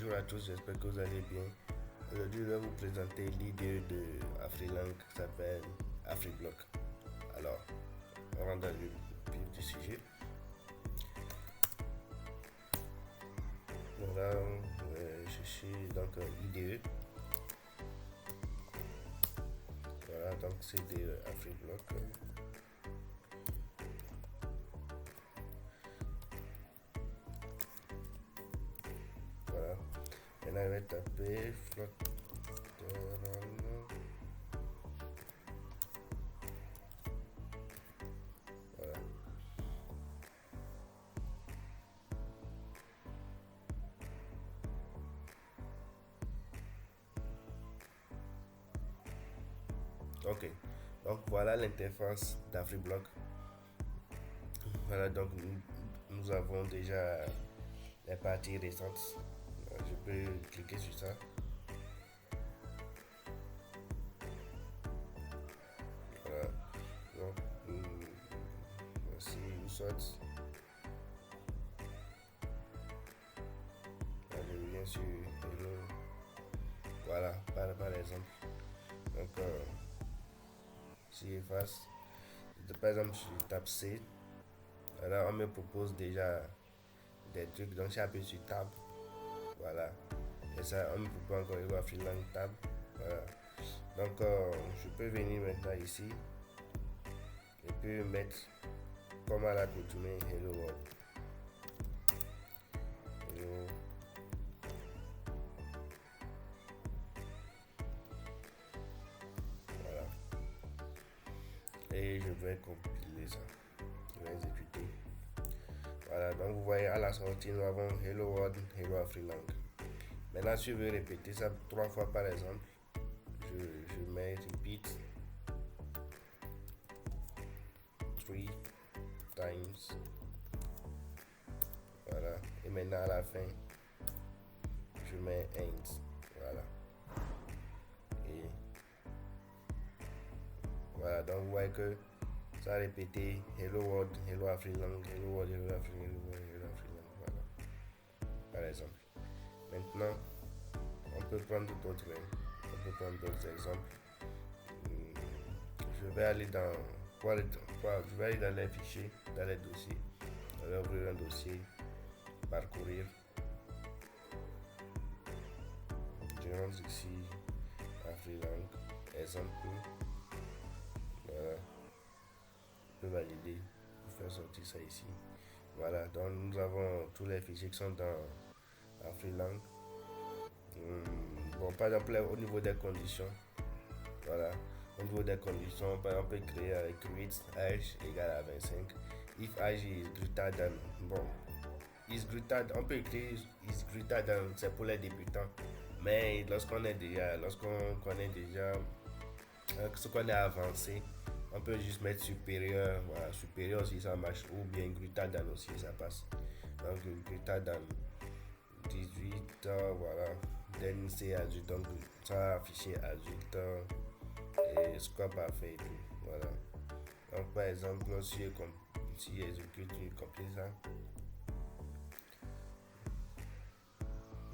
Bonjour à tous, j'espère que vous allez bien. Aujourd'hui, je vais vous présenter l'idée de Afrilang qui s'appelle AfriBlock. Alors, on rentre dans le vif du sujet. Voilà, je suis donc IDE. Voilà, donc c'est de AfriBlock. Voilà. Maintenant, je vais taper flotte. Voilà. Ok. Donc voilà l'interface d'AfriBlock. Voilà, donc nous avons déjà les parties récentes. Je peux cliquer sur ça. Voilà. Donc, voici une sorte. Je viens sur Hello. Voilà, par exemple. Donc, si j'efface, par exemple, je tape C. Voilà, on me propose déjà des trucs. Donc, j'appuie sur Tab. Voilà. Et ça, on me propose encore Hello Afrilang Tab. Voilà. Donc, je peux venir maintenant ici et puis mettre comme à l'accoutumée Hello World. Hello. Voilà. Et je vais compiler ça. Je vais exécuter. Voilà, donc vous voyez à la sortie, nous avons Hello World, Hello Afrilang. Maintenant, si je veux répéter ça 3 fois par exemple, je mets repeat 3 times. Voilà. Et maintenant à la fin, je mets end. Voilà. Et voilà, donc vous voyez que ça a répété Hello World, Hello Afrilang, Hello World, Hello Afrilang, Hello World, Hello Afrilang. Voilà. Par exemple. Maintenant, on peut prendre d'autres exemples. Je vais aller dans je vais aller dans les fichiers, dans les dossiers. Je vais ouvrir un dossier, parcourir. Je rentre ici, Afrilang, exemple. Voilà. Je peux valider pour faire sortir ça ici. Voilà, donc nous avons tous les fichiers qui sont dans Afrilang. Bon, par exemple, au niveau des conditions, voilà, au niveau des conditions, par exemple, on peut créer avec read age égale à 25. If age is greater than, bon, on peut écrire is greater than, c'est pour les débutants. Mais lorsqu'on connaît déjà ce qu'on est avancé, on peut juste mettre supérieur, voilà, supérieur si ça marche, ou bien greater than aussi ça passe. Donc greater than 18, voilà. Then c'est adulte, donc ça va afficher adulte et score parfait et tout. Voilà. Donc par exemple, si j'exécute, je complète ça.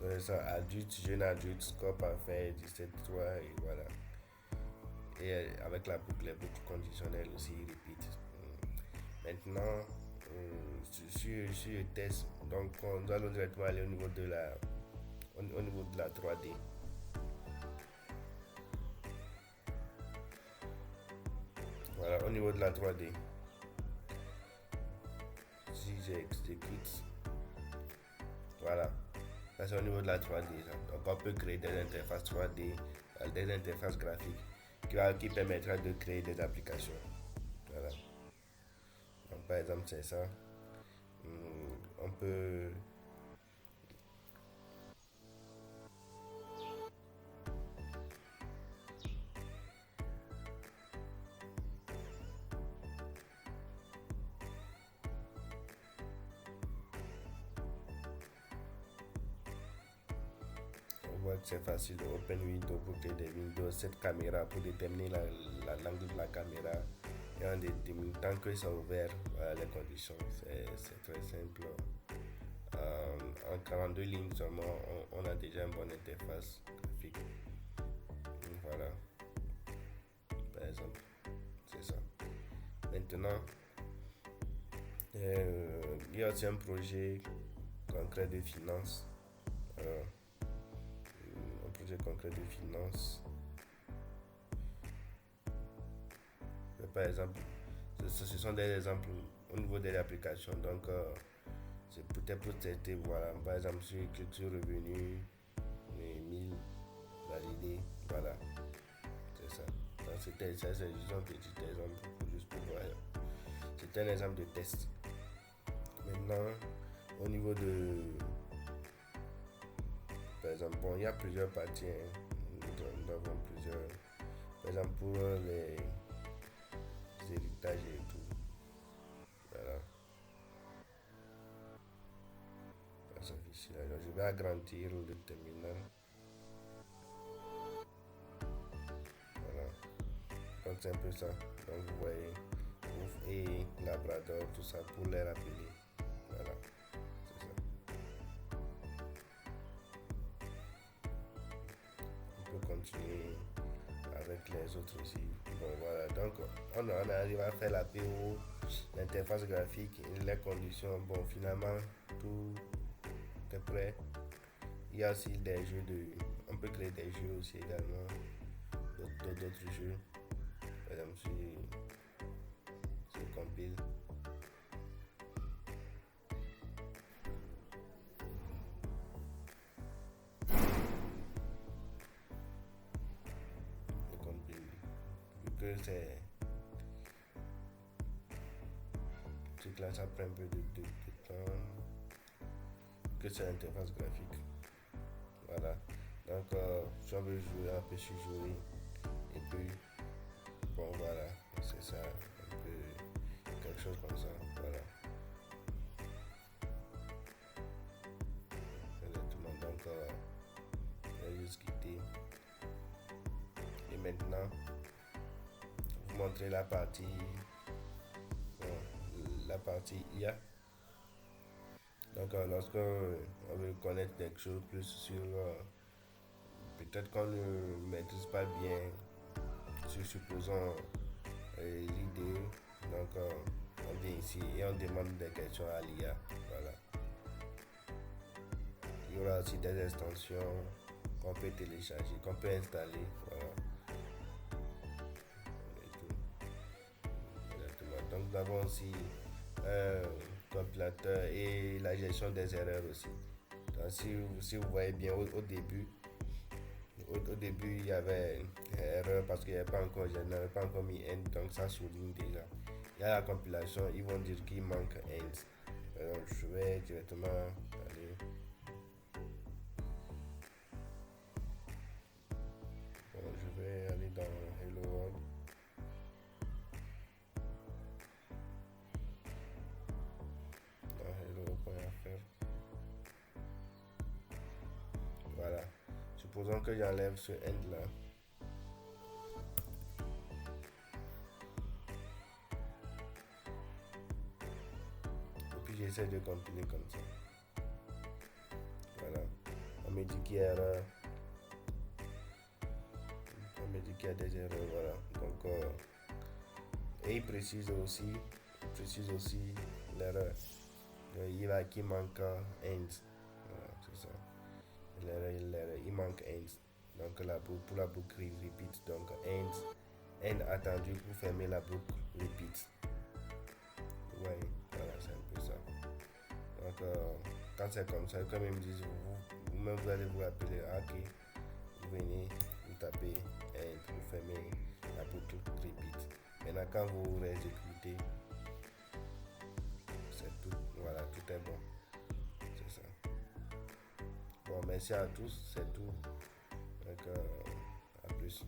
Donc ça, adulte, jeune adulte, score parfait, 17,3 et voilà. Et avec la boucle, les boucles conditionnelles aussi répète. Maintenant, sur le test, donc nous allons directement aller au niveau de la 3D. Voilà, au niveau de la 3D. Si j'exécute, voilà, ça c'est au niveau de la 3D. Donc on peut créer des interfaces 3D, des interfaces graphiques qui permettra de créer des applications. Voilà. Donc par exemple c'est ça. On peut que c'est facile de open window pour créer des windows, cette caméra pour déterminer l'angle de la caméra et en déterminant tant que c'est ouvert, voilà les conditions, c'est très simple en 42 lignes seulement, on a déjà une bonne interface graphique. Voilà, par exemple, c'est ça. Maintenant, il y a aussi un projet concret de finance. Un projet concret de finance. Par exemple, ce sont des exemples au niveau de l'application. Donc, c'est peut-être pour tester. Voilà. Par exemple, si je clique sur revenu, les 1000, valider. Voilà. C'est ça. Donc, c'est juste un petit exemple juste pour voir. C'est un exemple de test. Maintenant, au niveau de. Par exemple, bon, il y a plusieurs parties. Nous avons plusieurs. Par exemple, pour les héritages et tout. Voilà. Alors, je vais agrandir le terminal. Voilà. Donc, c'est un peu ça. Donc, vous voyez, ouf et Labrador, tout ça pour les rappeler. Voilà. C'est ça. On peut continuer avec les autres aussi. Bon, voilà. Donc, on arrive à faire la PO, l'interface graphique, les conditions. Bon, finalement, tout est prêt. Il y a aussi des jeux on peut créer des jeux aussi également. D'autres jeux. Par exemple, si je compile. Je compile. Vu que c'est. Là, ça prend un peu de temps. Que c'est l'interface graphique. Voilà. Donc, si on veut jouer un peu sur jouer. Et puis, bon, voilà. C'est ça. Un peu quelque chose comme ça. Voilà. Exactement. Donc, je vais juste quitter. Et maintenant, vous montrer la partie. La partie IA. Donc, lorsque on veut connaître quelque chose plus sur. Peut-être qu'on ne maîtrise pas bien, supposons l'idée. Donc, on vient ici et on demande des questions à l'IA. Voilà. Il y aura aussi des extensions qu'on peut télécharger, qu'on peut installer. Voilà. Et tout. Exactement. Donc, nous avons aussi un compilateur et la gestion des erreurs aussi. Donc, si vous voyez bien au début, il y avait erreur parce que je n'avais pas encore mis end, donc ça souligne déjà. Il y a la compilation, ils vont dire qu'il manque end. Donc je vais directement aller. Bon, je vais aller dans Hello World. Dans hello.fr. Voilà. Supposons que j'enlève ce end là. Et puis j'essaie de compiler comme ça. Voilà. On me dit qu'il y a erreur. On me dit qu'il y a des erreurs. Voilà. Donc, et il précise aussi l'erreur. Il a qui manque end. Voilà, c'est ça. L'erreur, il manque end. Donc pour la boucle repeat, donc end attendu pour fermer la boucle repeat. Ouais, voilà, c'est un peu ça. Donc quand c'est comme ça, comme ils me disent, vous-même vous allez vous rappeler, ok, vous venez, vous tapez end, vous fermez la boucle repeat. Maintenant quand vous réexécutez, c'est tout, voilà, tout est bon. C'est ça. Bon, merci à tous, c'est tout. Donc, à plus.